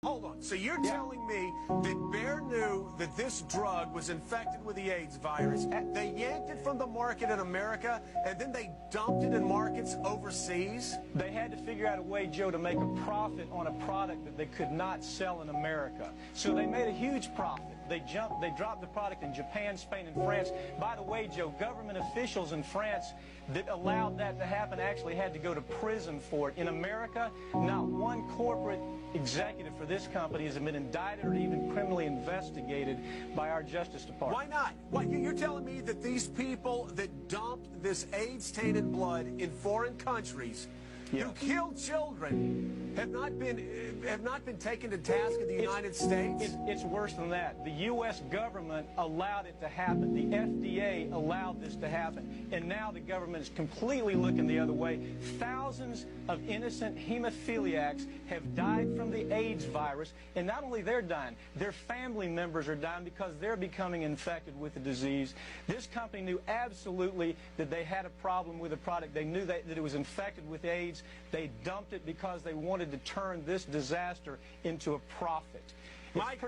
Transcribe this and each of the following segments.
Hold on. So you're telling me that Bayer knew that this drug was infected with the AIDS virus, they yanked it from the market in America, and then they dumped it in markets overseas? They had to figure out a way, Joe, to make a profit on a product that they could not sell in America. So they made a huge profit. They dropped the product in Japan, Spain, and France. By the way, Joe, government officials in France that allowed that to happen actually had to go to prison for it. In America, not one corporate executive for this company has been indicted or even criminally investigated by our Justice Department. Why not? You're telling me that these people that dumped this AIDS-tainted blood in foreign countries who killed children have not been taken to task in the United States? It's worse than that. The U.S. government allowed it to happen. The FDA allowed this to happen. And now the government is completely looking the other way. Thousands of innocent hemophiliacs have died from the AIDS virus. And not only they're dying, their family members are dying because they're becoming infected with the disease. This company knew absolutely that they had a problem with the product. They knew that it was infected with AIDS. They dumped it because they wanted to turn this disaster into a profit. Mike,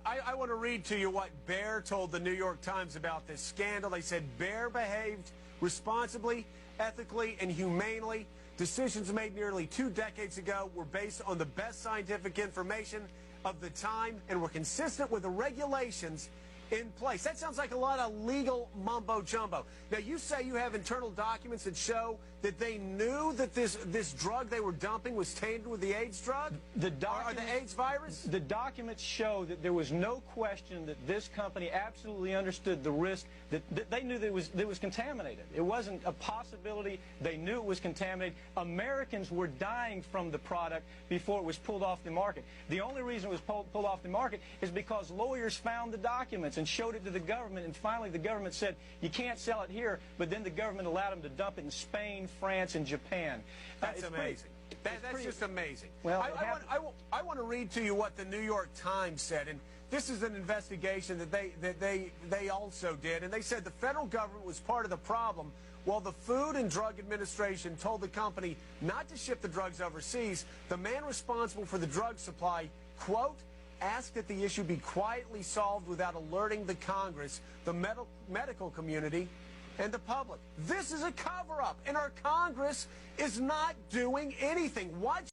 I want to read to you what Bayer told the New York Times about this scandal. They said Bayer behaved responsibly, ethically, and humanely. Decisions made nearly 2 decades ago were based on the best scientific information of the time and were consistent with the regulations in place. That sounds like a lot of legal mumbo-jumbo. Now, you say you have internal documents that show that they knew that this drug they were dumping was tainted with the AIDS drug? Or the AIDS virus? The documents show that there was no question that this company absolutely understood the risk, that they knew that it was contaminated. It wasn't a possibility. They knew it was contaminated. Americans were dying from the product before it was pulled off the market. The only reason it was pulled off the market is because lawyers found the documents and showed it to the government, and finally the government said, you can't sell it here, but then the government allowed them to dump it in Spain, France, and Japan. That's amazing. That's just amazing. Well, I want to read to you what the New York Times said, and this is an investigation that they also did, and they said the federal government was part of the problem while the Food and Drug Administration told the company not to ship the drugs overseas. The man responsible for the drug supply, quote, asked that the issue be quietly solved without alerting the Congress, the medical community, and the public. This is a cover-up, and our Congress is not doing anything. What